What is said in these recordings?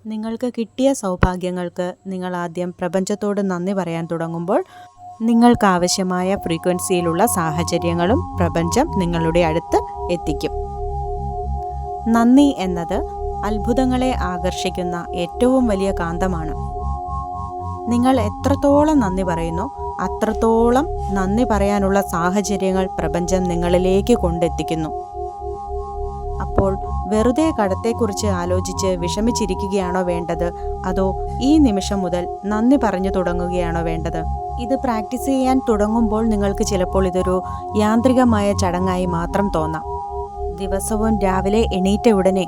നിങ്ങൾക്ക് കിട്ടിയ സൗഭാഗ്യങ്ങൾക്ക് നിങ്ങൾ ആദ്യം പ്രപഞ്ചത്തോട് നന്ദി പറയാൻ തുടങ്ങുമ്പോൾ നിങ്ങൾക്ക് ആവശ്യമായ ഫ്രീക്വൻസിയിലുള്ള സാഹചര്യങ്ങളും പ്രപഞ്ചം നിങ്ങളുടെ അടുത്ത് എത്തിക്കും. നന്ദി എന്നത് അത്ഭുതങ്ങളെ ആകർഷിക്കുന്ന ഏറ്റവും വലിയ കാന്തമാണ്. നിങ്ങൾ എത്രത്തോളം നന്ദി പറയുന്നു അത്രത്തോളം നന്ദി പറയാനുള്ള സാഹചര്യങ്ങൾ പ്രപഞ്ചം നിങ്ങളിലേക്ക് കൊണ്ടെത്തിക്കുന്നു. അപ്പോൾ വെറുതെ കടത്തെക്കുറിച്ച് ആലോചിച്ച് വിഷമിച്ചിരിക്കുകയാണോ വേണ്ടത്, അതോ ഈ നിമിഷം മുതൽ നന്ദി പറഞ്ഞു തുടങ്ങുകയാണോ വേണ്ടത്? ഇത് പ്രാക്ടീസ് ചെയ്യാൻ തുടങ്ങുമ്പോൾ നിങ്ങൾക്ക് ചിലപ്പോൾ ഇതൊരു യാന്ത്രികമായ ചടങ്ങായി മാത്രം തോന്നാം. ദിവസവും രാവിലെ എണീറ്റ ഉടനെ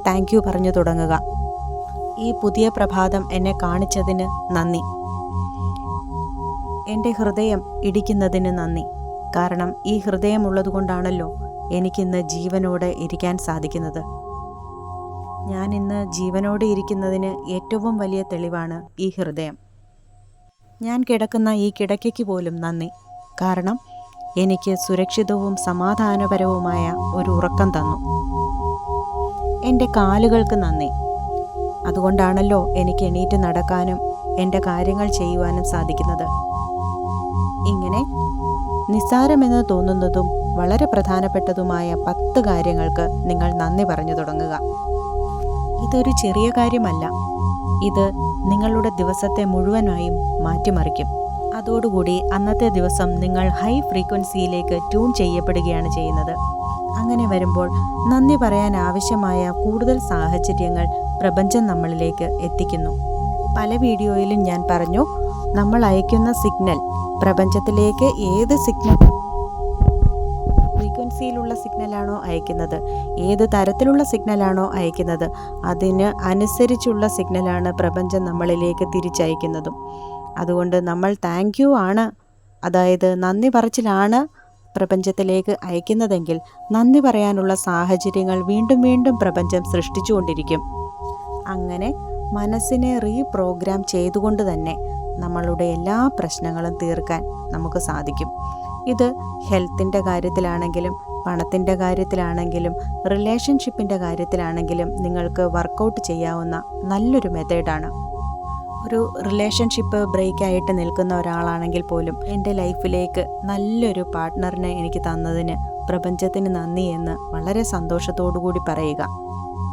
താങ്ക് യു പറഞ്ഞു തുടങ്ങുക. ഈ പുതിയ പ്രഭാതം എന്നെ കാണിച്ചതിന് നന്ദി. എൻ്റെ ഹൃദയം ഇടിക്കുന്നതിന് നന്ദി. കാരണം ഈ ഹൃദയമുള്ളതുകൊണ്ടാണല്ലോ എനിക്കിന്ന് ജീവനോടെ ഇരിക്കാൻ സാധിക്കുന്നത്. ഞാൻ ഇന്ന് ജീവനോടെ ഇരിക്കുന്നതിന് ഏറ്റവും വലിയ തെളിവാണ് ഈ ഹൃദയം. ഞാൻ കിടക്കുന്ന ഈ കിടക്കയ്ക്ക് പോലും നന്ദി. കാരണം എനിക്ക് സുരക്ഷിതവും സമാധാനപരവുമായ ഒരു ഉറക്കം തന്നു. എൻ്റെ കാലുകൾക്ക് നന്ദി. അതുകൊണ്ടാണല്ലോ എനിക്ക് എണീറ്റ് നടക്കാനും എൻ്റെ കാര്യങ്ങൾ ചെയ്യുവാനും സാധിക്കുന്നത്. ഇങ്ങനെ നിസ്സാരമെന്ന് തോന്നുന്നതും വളരെ പ്രധാനപ്പെട്ടതുമായ 10 കാര്യങ്ങൾക്ക് നിങ്ങൾ നന്ദി പറഞ്ഞു തുടങ്ങുക. ഇതൊരു ചെറിയ കാര്യമല്ല. ഇത് നിങ്ങളുടെ ദിവസത്തെ മുഴുവനായും മാറ്റിമറിക്കും. അതോടുകൂടി അന്നത്തെ ദിവസം നിങ്ങൾ ഹൈ ഫ്രീക്വൻസിയിലേക്ക് ട്യൂൺ ചെയ്യപ്പെടുകയാണ് ചെയ്യുന്നത്. അങ്ങനെ വരുമ്പോൾ നന്ദി പറയാൻ ആവശ്യമായ കൂടുതൽ സാഹചര്യങ്ങൾ പ്രപഞ്ചം നമ്മളിലേക്ക് എത്തിക്കുന്നു. പല വീഡിയോയിലും ഞാൻ പറഞ്ഞു, നമ്മൾ അയക്കുന്ന സിഗ്നൽ പ്രപഞ്ചത്തിലേക്ക് ഏത് സിഗ്നൽ ഫ്രീക്വൻസിയിലുള്ള സിഗ്നലാണോ അയക്കുന്നത്, ഏത് തരത്തിലുള്ള സിഗ്നലാണോ അയക്കുന്നത്, അതിന് അനുസരിച്ചുള്ള സിഗ്നലാണ് പ്രപഞ്ചം നമ്മളിലേക്ക് തിരിച്ചയക്കുന്നതും. അതുകൊണ്ട് നമ്മൾ താങ്ക് യു ആണ്, അതായത് നന്ദി പറച്ചിലാണ് പ്രപഞ്ചത്തിലേക്ക് അയക്കുന്നതെങ്കിൽ നന്ദി പറയാനുള്ള സാഹചര്യങ്ങൾ വീണ്ടും വീണ്ടും പ്രപഞ്ചം സൃഷ്ടിച്ചുകൊണ്ടിരിക്കും. അങ്ങനെ മനസ്സിനെ റീപ്രോഗ്രാം ചെയ്തുകൊണ്ട് തന്നെ നമ്മളുടെ എല്ലാ പ്രശ്നങ്ങളും തീർക്കാൻ നമുക്ക് സാധിക്കും. ഇത് ഹെൽത്തിൻ്റെ കാര്യത്തിലാണെങ്കിലും പണത്തിൻ്റെ കാര്യത്തിലാണെങ്കിലും റിലേഷൻഷിപ്പിൻ്റെ കാര്യത്തിലാണെങ്കിലും നിങ്ങൾക്ക് വർക്കൗട്ട് ചെയ്യാവുന്ന നല്ലൊരു മെത്തേഡാണ്. ഒരു റിലേഷൻഷിപ്പ് ബ്രേക്കായിട്ട് നിൽക്കുന്ന ഒരാളാണെങ്കിൽ പോലും എൻ്റെ ലൈഫിലേക്ക് നല്ലൊരു പാർട്ട്ണറിനെ എനിക്ക് തന്നതിന് പ്രപഞ്ചത്തിന് നന്ദി എന്ന് വളരെ സന്തോഷത്തോടു കൂടി പറയുക.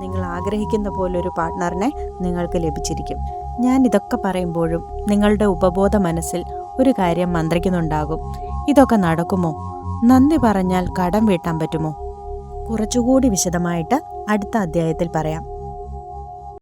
നിങ്ങൾ ആഗ്രഹിക്കുന്ന പോലൊരു പാർട്ട്ണറിനെ നിങ്ങൾക്ക് ലഭിച്ചിരിക്കും. ഞാൻ ഇതൊക്കെ പറയുമ്പോഴും നിങ്ങളുടെ ഉപബോധ മനസ്സിൽ ഒരു കാര്യം മന്ത്രിക്കുന്നുണ്ടാകും. ഇതൊക്കെ നടക്കുമോ? നന്ദി പറഞ്ഞാൽ കടം വീട്ടാൻ പറ്റുമോ? കുറച്ചുകൂടി വിശദമായിട്ട് അടുത്ത അധ്യായത്തിൽ പറയാം.